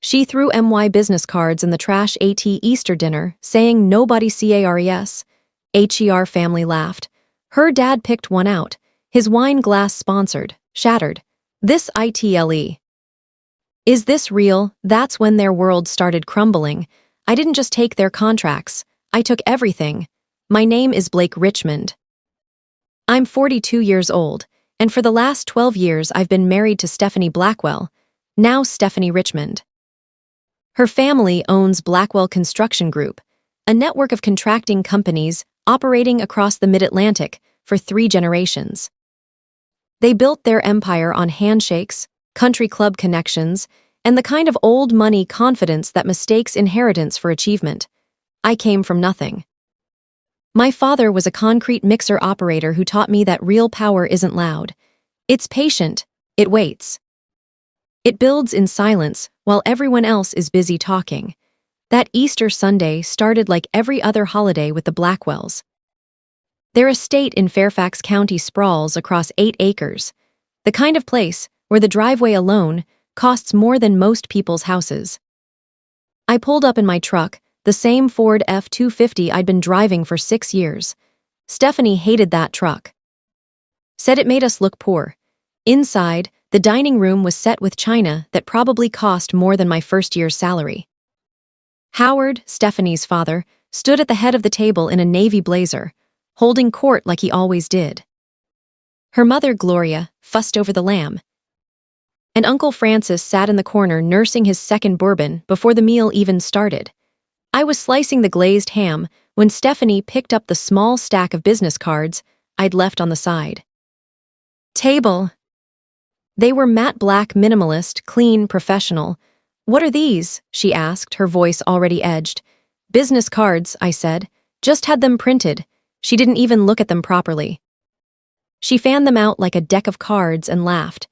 She threw my business cards in the trash at Easter dinner, saying nobody cares. Her family laughed. Her dad picked one out. His wine glass sponsored, shattered. This itle. Is this real? That's when their world started crumbling. I didn't just take their contracts. I took everything. My name is Blake Richmond. I'm 42 years old, and for the last 12 years I've been married to Stephanie Blackwell, now Stephanie Richmond. Her family owns Blackwell Construction Group, a network of contracting companies operating across the Mid-Atlantic for 3 generations. They built their empire on handshakes, country club connections, and the kind of old money confidence that mistakes inheritance for achievement. I came from nothing. My father was a concrete mixer operator who taught me that real power isn't loud. It's patient, it waits. It builds in silence while everyone else is busy talking. That Easter Sunday started like every other holiday with the Blackwells. Their estate in Fairfax County sprawls across 8 acres, the kind of place where the driveway alone costs more than most people's houses. I pulled up in my truck, the same Ford F-250 I'd been driving for 6 years. Stephanie hated that truck. Said it made us look poor. Inside, the dining room was set with china that probably cost more than my first year's salary. Howard, Stephanie's father, stood at the head of the table in a navy blazer, holding court like he always did. Her mother, Gloria, fussed over the lamb. And Uncle Francis sat in the corner nursing his second bourbon before the meal even started. I was slicing the glazed ham when Stephanie picked up the small stack of business cards I'd left on the side. Table. They were matte black, minimalist, clean, professional. What are these? She asked, her voice already edged. Business cards, I said. Just had them printed. She didn't even look at them properly. She fanned them out like a deck of cards and laughed.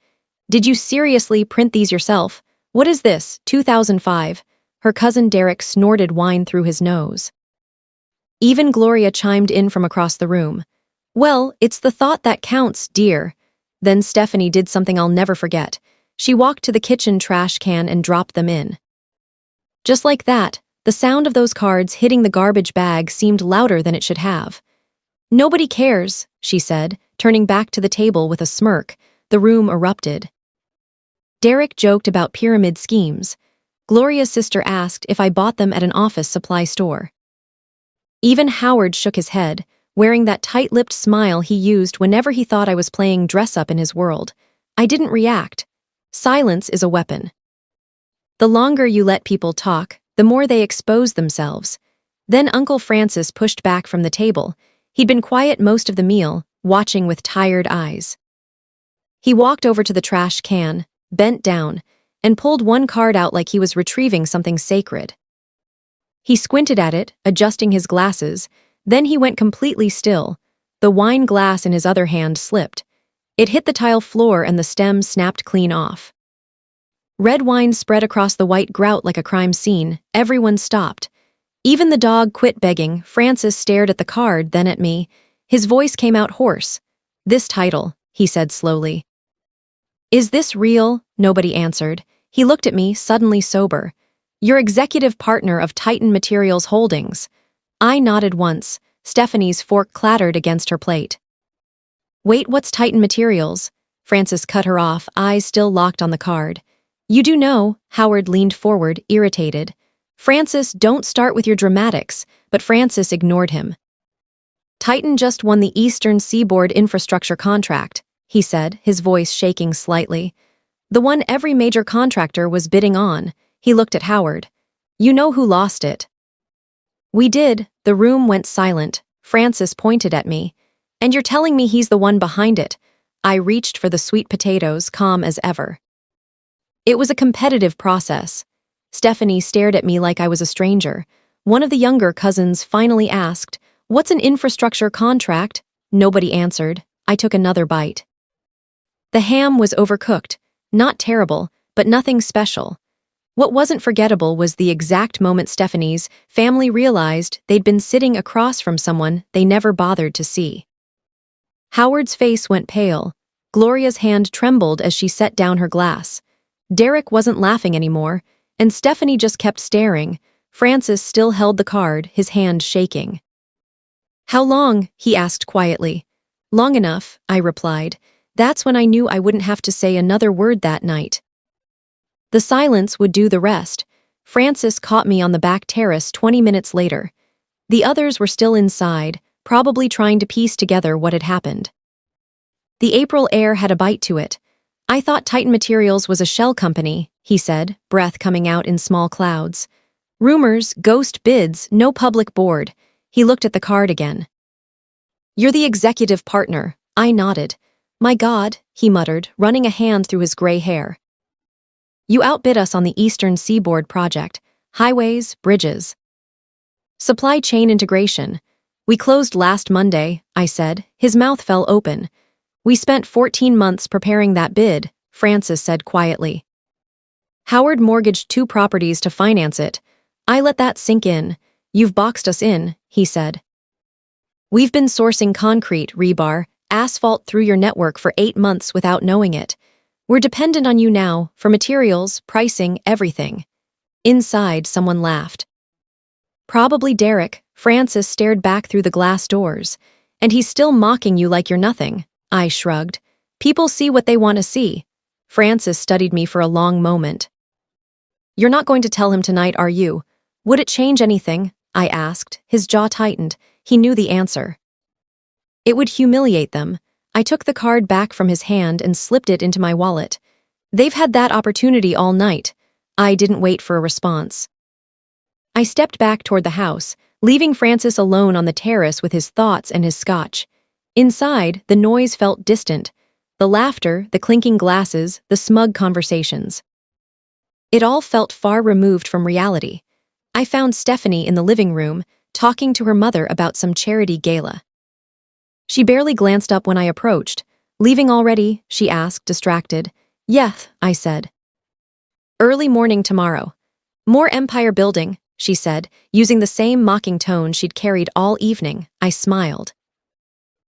Did you seriously print these yourself? What is this, 2005? Her cousin Derek snorted wine through his nose. Even Gloria chimed in from across the room. Well, it's the thought that counts, dear. Then Stephanie did something I'll never forget. She walked to the kitchen trash can and dropped them in. Just like that, the sound of those cards hitting the garbage bag seemed louder than it should have. Nobody cares, she said, turning back to the table with a smirk. The room erupted. Derek joked about pyramid schemes. Gloria's sister asked if I bought them at an office supply store. Even Howard shook his head, wearing that tight-lipped smile he used whenever he thought I was playing dress-up in his world. I didn't react. Silence is a weapon. The longer you let people talk, the more they expose themselves. Then Uncle Francis pushed back from the table. He'd been quiet most of the meal, watching with tired eyes. He walked over to the trash can, bent down, and pulled one card out like he was retrieving something sacred. He squinted at it, adjusting his glasses. Then he went completely still. The wine glass in his other hand slipped. It hit the tile floor and the stem snapped clean off. Red wine spread across the white grout like a crime scene. Everyone stopped. Even the dog quit begging. Francis stared at the card, then at me. His voice came out hoarse. This title, he said slowly. Is this real? Nobody answered. He looked at me, suddenly sober. You're executive partner of Titan Materials Holdings. I nodded once. Stephanie's fork clattered against her plate. Wait, what's Titan Materials? Francis cut her off, eyes still locked on the card. You do know, Howard leaned forward, irritated. Francis, don't start with your dramatics, but Francis ignored him. Titan just won the Eastern Seaboard infrastructure contract, he said, his voice shaking slightly. The one every major contractor was bidding on. He looked at Howard. You know who lost it. We did. The room went silent. Francis pointed at me. And you're telling me he's the one behind it. I reached for the sweet potatoes, calm as ever. It was a competitive process. Stephanie stared at me like I was a stranger. One of the younger cousins finally asked, What's an infrastructure contract? Nobody answered. I took another bite. The ham was overcooked. Not terrible, but nothing special. What wasn't forgettable was the exact moment Stephanie's family realized they'd been sitting across from someone they never bothered to see. Howard's face went pale. Gloria's hand trembled as she set down her glass. Derek wasn't laughing anymore. and Stephanie just kept staring. Francis still held the card, his hand shaking. "How long?" he asked quietly. "Long enough," I replied. That's when I knew I wouldn't have to say another word that night. The silence would do the rest. Francis caught me on the back terrace 20 minutes later. The others were still inside, probably trying to piece together what had happened. The April air had a bite to it. "I thought Titan Materials was a shell company," he said, breath coming out in small clouds. "Rumors, ghost bids, no public board." He looked at the card again. "You're the executive partner." I nodded. "My God," he muttered, running a hand through his gray hair. "You outbid us on the Eastern Seaboard project. Highways, bridges. Supply chain integration. We closed last Monday," I said. His mouth fell open. "We spent 14 months preparing that bid," Francis said quietly. "Howard mortgaged 2 properties to finance it." I let that sink in. "You've boxed us in," he said. "We've been sourcing concrete, rebar, asphalt through your network for 8 months without knowing it. We're dependent on you now, for materials, pricing, everything." Inside, someone laughed. "Probably Derek." Francis stared back through the glass doors. "And he's still mocking you like you're nothing." I shrugged. "People see what they want to see." Francis studied me for a long moment. "You're not going to tell him tonight, are you?" "Would it change anything?" I asked. His jaw tightened. He knew the answer. "It would humiliate them." I took the card back from his hand and slipped it into my wallet. "They've had that opportunity all night." I didn't wait for a response. I stepped back toward the house, leaving Francis alone on the terrace with his thoughts and his scotch. Inside, the noise felt distant. The laughter, the clinking glasses, the smug conversations. It all felt far removed from reality. I found Stephanie in the living room, talking to her mother about some charity gala. She barely glanced up when I approached. "Leaving already?" she asked, distracted. "Yes," I said. "Early morning tomorrow." "More empire building," she said, using the same mocking tone she'd carried all evening. I smiled.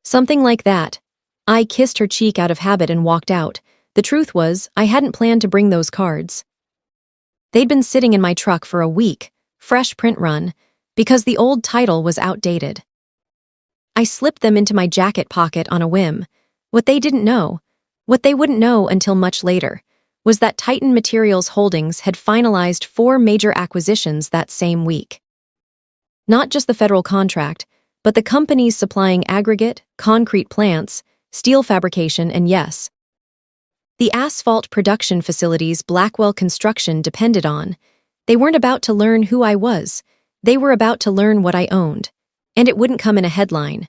"Something like that." I kissed her cheek out of habit and walked out. The truth was, I hadn't planned to bring those cards. They'd been sitting in my truck for a week, fresh print run, because the old title was outdated. I slipped them into my jacket pocket on a whim. What they didn't know, what they wouldn't know until much later, was that Titan Materials Holdings had finalized 4 major acquisitions that same week. Not just the federal contract, but the companies supplying aggregate, concrete plants, steel fabrication, and yes, the asphalt production facilities Blackwell Construction depended on. They weren't about to learn who I was. They were about to learn what I owned. And it wouldn't come in a headline.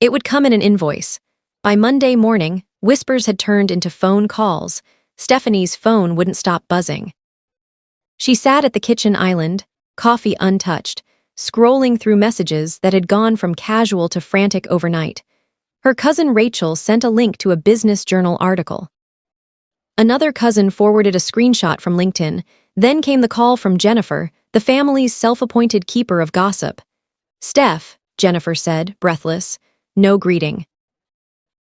It would come in an invoice. By Monday morning, whispers had turned into phone calls. Stephanie's phone wouldn't stop buzzing. She sat at the kitchen island, coffee untouched, scrolling through messages that had gone from casual to frantic overnight. Her cousin Rachel sent a link to a Business Journal article. Another cousin forwarded a screenshot from LinkedIn. Then came the call from Jennifer, the family's self-appointed keeper of gossip. "Steph," Jennifer said, breathless. No greeting.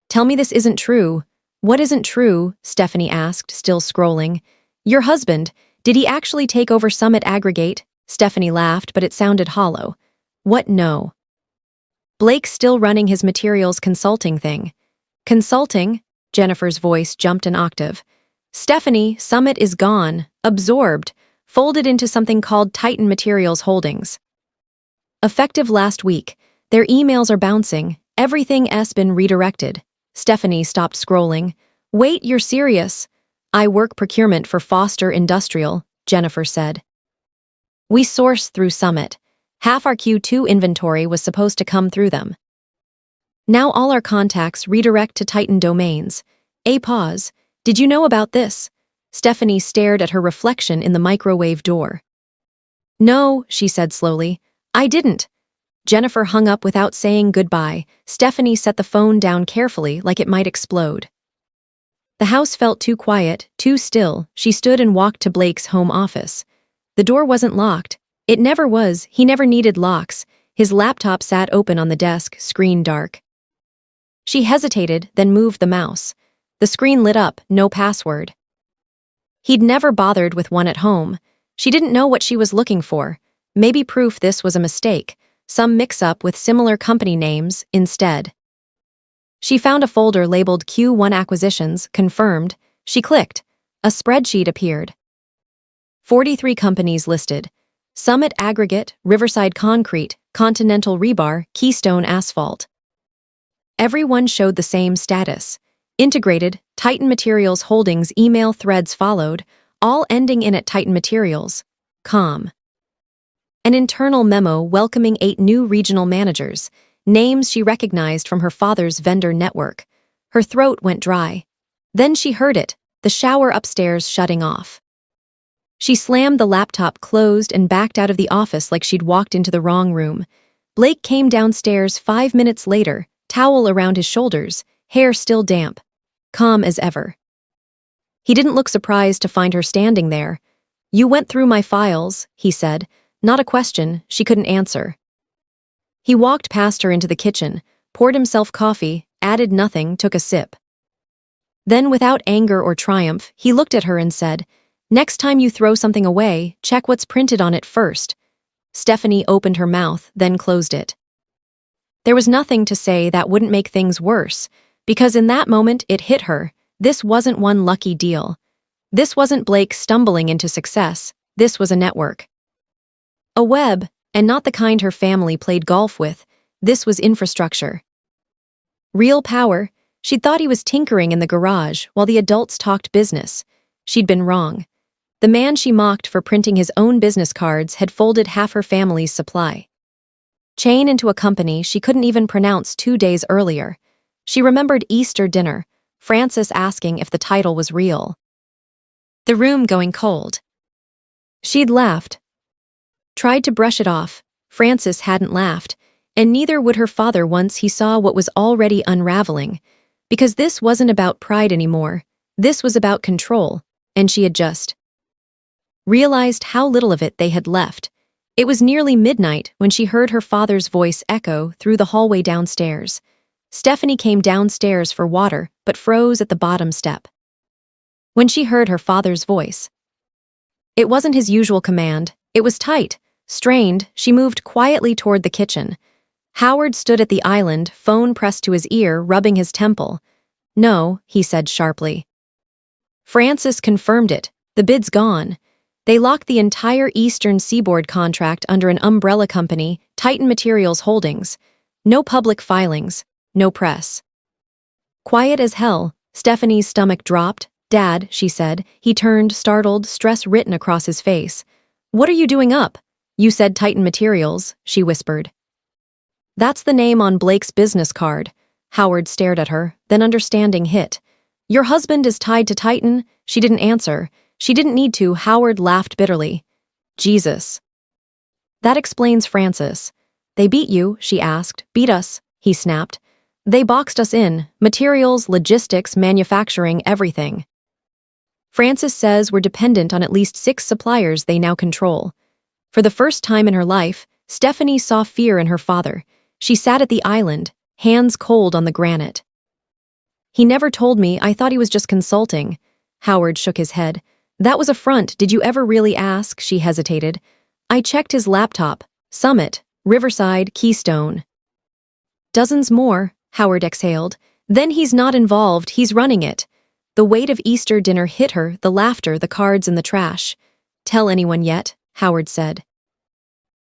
"Tell me this isn't true." "What isn't true?" Stephanie asked, still scrolling. "Your husband. Did he actually take over Summit Aggregate?" Stephanie laughed, but it sounded hollow. "What? No. Blake's still running his materials consulting thing." "Consulting?" Jennifer's voice jumped an octave. "Stephanie, Summit is gone, absorbed, folded into something called Titan Materials Holdings. Effective last week. Their emails are bouncing. Everything's been redirected." Stephanie stopped scrolling. "Wait, you're serious?" "I work procurement for Foster Industrial," Jennifer said. "We source through Summit. Half our Q2 inventory was supposed to come through them. Now all our contacts redirect to Titan domains." A pause. "Did you know about this?" Stephanie stared at her reflection in the microwave door. "No," she said slowly. "I didn't." Jennifer hung up without saying goodbye. Stephanie set the phone down carefully, like it might explode. The house felt too quiet, too still. She stood and walked to Blake's home office. The door wasn't locked. It never was. He never needed locks. His laptop sat open on the desk, screen dark. She hesitated, then moved the mouse. The screen lit up, no password. He'd never bothered with one at home. She didn't know what she was looking for. Maybe proof this was a mistake, some mix-up with similar company names instead. She found a folder labeled Q1 Acquisitions, confirmed. She clicked. A spreadsheet appeared. 43 companies listed. Summit Aggregate, Riverside Concrete, Continental Rebar, Keystone Asphalt. Everyone showed the same status. Integrated, Titan Materials Holdings email threads followed, all ending in at Titan Materials. Com. An internal memo welcoming 8 new regional managers, names she recognized from her father's vendor network. Her throat went dry. Then she heard it, the shower upstairs shutting off. She slammed the laptop closed and backed out of the office like she'd walked into the wrong room. Blake came downstairs 5 minutes later, towel around his shoulders, hair still damp. Calm as ever. He didn't look surprised to find her standing there. "You went through my files," he said, not a question she couldn't answer. He walked past her into the kitchen, poured himself coffee, added nothing, took a sip. Then, without anger or triumph, he looked at her and said, "Next time you throw something away, check what's printed on it first." Stephanie opened her mouth, then closed it. There was nothing to say that wouldn't make things worse, because in that moment it hit her. This wasn't one lucky deal. This wasn't Blake stumbling into success. This was a network. A web, and not the kind her family played golf with. This was infrastructure. Real power. She'd thought he was tinkering in the garage while the adults talked business. She'd been wrong. The man she mocked for printing his own business cards had folded half her family's supply chain into a company she couldn't even pronounce 2 days earlier. She remembered Easter dinner, Francis asking if the title was real. The room going cold. She'd laughed. Tried to brush it off. Francis hadn't laughed, and neither would her father once he saw what was already unraveling. Because this wasn't about pride anymore. This was about control, and she had just realized how little of it they had left. It was nearly midnight when she heard her father's voice echo through the hallway downstairs. Stephanie came downstairs for water, but froze at the bottom step. When she heard her father's voice, it wasn't his usual command. It was tight, strained. She moved quietly toward the kitchen. Howard stood at the island, phone pressed to his ear, rubbing his temple. "No," he said sharply. Francis confirmed it. "The bid's gone." They locked the entire Eastern Seaboard contract under an umbrella company, Titan Materials Holdings. No public filings, no press. Quiet as hell. Stephanie's stomach dropped. "Dad," she said. He turned, startled, stress written across his face. "What are you doing up?" "You said Titan Materials," she whispered. "That's the name on Blake's business card." Howard stared at her, then understanding hit. "Your husband is tied to Titan?" She didn't answer. She didn't need to. Howard laughed bitterly. "Jesus. That explains Francis." "They beat you?" she asked. "Beat us," he snapped. "They boxed us in. Materials, logistics, manufacturing, everything." Francis says we're dependent on at least 6 suppliers they now control. For the first time in her life, Stephanie saw fear in her father. She sat at the island, hands cold on the granite. "He never told me. I thought he was just consulting." Howard shook his head. "That was a front. Did you ever really ask?" She hesitated. "I checked his laptop. Summit, Riverside, Keystone. Dozens more," Howard exhaled. "Then he's not involved. He's running it." The weight of Easter dinner hit her, the laughter, the cards in the trash. "Tell anyone yet?" Howard said.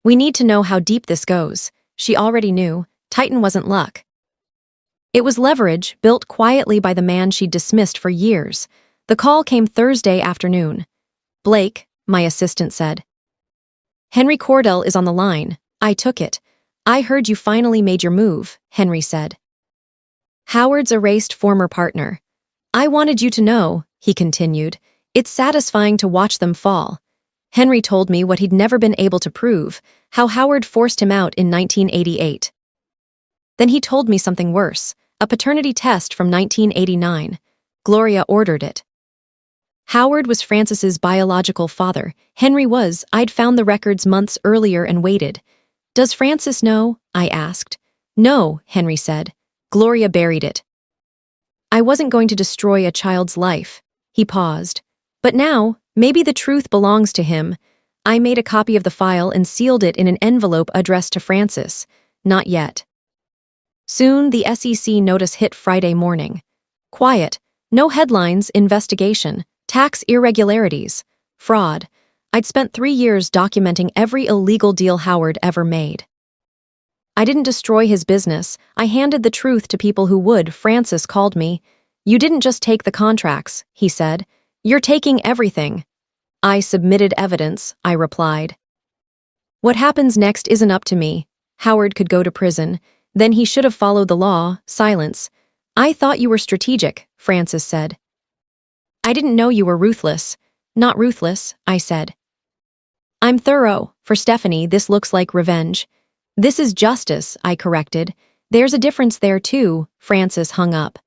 "We need to know how deep this goes." She already knew. Titan wasn't luck. It was leverage, built quietly by the man she'd dismissed for years. The call came Thursday afternoon. "Blake," my assistant said. "Henry Cordell is on the line." I took it. "I heard you finally made your move," Henry said. Howard's erased former partner. "I wanted you to know," he continued. "It's satisfying to watch them fall." Henry told me what he'd never been able to prove, how Howard forced him out in 1988. Then he told me something worse, a paternity test from 1989. Gloria ordered it. Howard was Francis's biological father. Henry was. I'd found the records months earlier and waited. "Does Francis know?" I asked. "No," Henry said. "Gloria buried it." "I wasn't going to destroy a child's life." He paused. But now, maybe the truth belongs to him. I made a copy of the file and sealed it in an envelope addressed to Francis. Not yet. Soon, the SEC notice hit Friday morning. Quiet. No headlines, investigation, tax irregularities, fraud. I'd spent 3 years documenting every illegal deal Howard ever made. I didn't destroy his business. I handed the truth to people who would. Francis called me. You didn't just take the contracts, he said. You're taking everything. I submitted evidence, I replied. What happens next isn't up to me. Howard could go to prison. Then he should have followed the law. Silence. I thought you were strategic, Francis said. I didn't know you were ruthless. Not ruthless, I said. I'm thorough. For Stephanie, this looks like revenge. This is justice, I corrected. There's a difference there too. Francis hung up.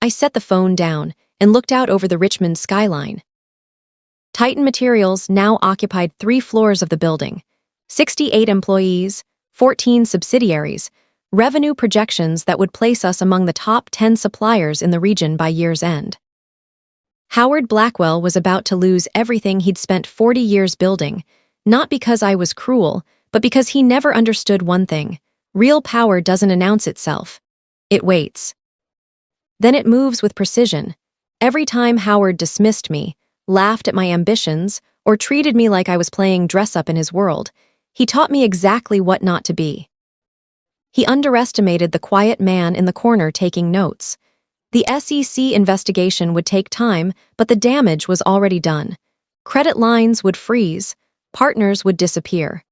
I set the phone down and looked out over the Richmond skyline. Titan Materials now occupied 3 floors of the building. 68 employees, 14 subsidiaries, revenue projections that would place us among the top 10 suppliers in the region by year's end. Howard Blackwell was about to lose everything he'd spent 40 years building, not because I was cruel, but because he never understood one thing. Real power doesn't announce itself. It waits. Then it moves with precision. Every time Howard dismissed me, laughed at my ambitions, or treated me like I was playing dress-up in his world, he taught me exactly what not to be. He underestimated the quiet man in the corner taking notes. The SEC investigation would take time, but the damage was already done. Credit lines would freeze, partners would disappear.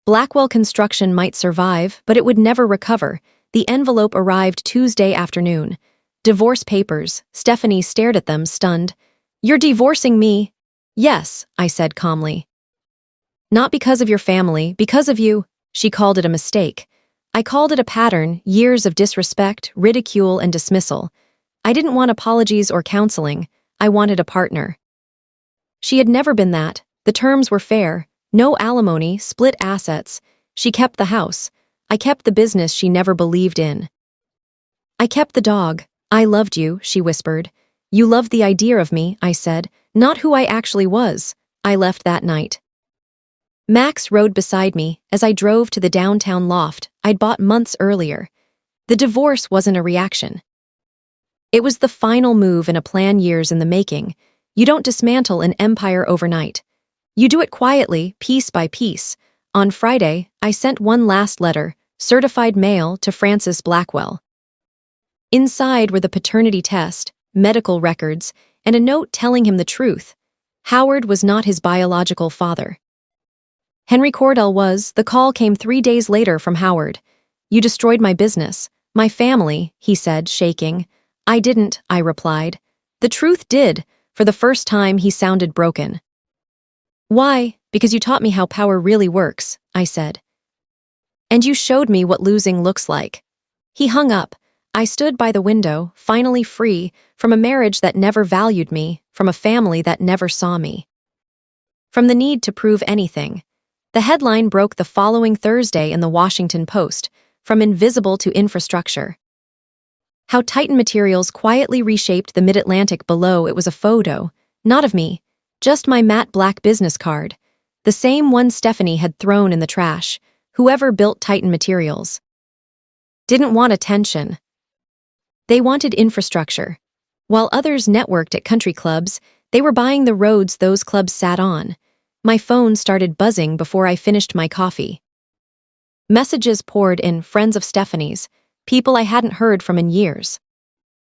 Blackwell Construction might survive, but it would never recover. The envelope arrived Tuesday afternoon. Divorce papers. Stephanie stared at them, stunned. You're divorcing me? Yes, I said calmly. Not because of your family, because of you. She called it a mistake. I called it a pattern, years of disrespect, ridicule, and dismissal. I didn't want apologies or counseling. I wanted a partner. She had never been that. The terms were fair. No alimony, split assets. She kept the house. I kept the business she never believed in. I kept the dog. I loved you, she whispered. You loved the idea of me, I said, not who I actually was. I left that night. Max rode beside me as I drove to the downtown loft I'd bought months earlier. The divorce wasn't a reaction. It was the final move in a plan years in the making. You don't dismantle an empire overnight. You do it quietly, piece by piece. On Friday, I sent one last letter, certified mail, to Francis Blackwell. Inside were the paternity test, medical records, and a note telling him the truth. Howard was not his biological father. Henry Cordell was. The call came 3 days later from Howard. You destroyed my business, my family, he said, shaking. I didn't, I replied. The truth did. For the first time, he sounded broken. Why? Because you taught me how power really works, I said. And you showed me what losing looks like. He hung up. I stood by the window, finally free, from a marriage that never valued me, from a family that never saw me. From the need to prove anything. The headline broke the following Thursday in the Washington Post, From Invisible to Infrastructure. How Titan Materials quietly reshaped the mid-Atlantic. Below it was a photo, not of me, just my matte black business card, the same one Stephanie had thrown in the trash. Whoever built Titan Materials didn't want attention. They wanted infrastructure. While others networked at country clubs, they were buying the roads those clubs sat on. My phone started buzzing before I finished my coffee. Messages poured in, friends of Stephanie's, people I hadn't heard from in years.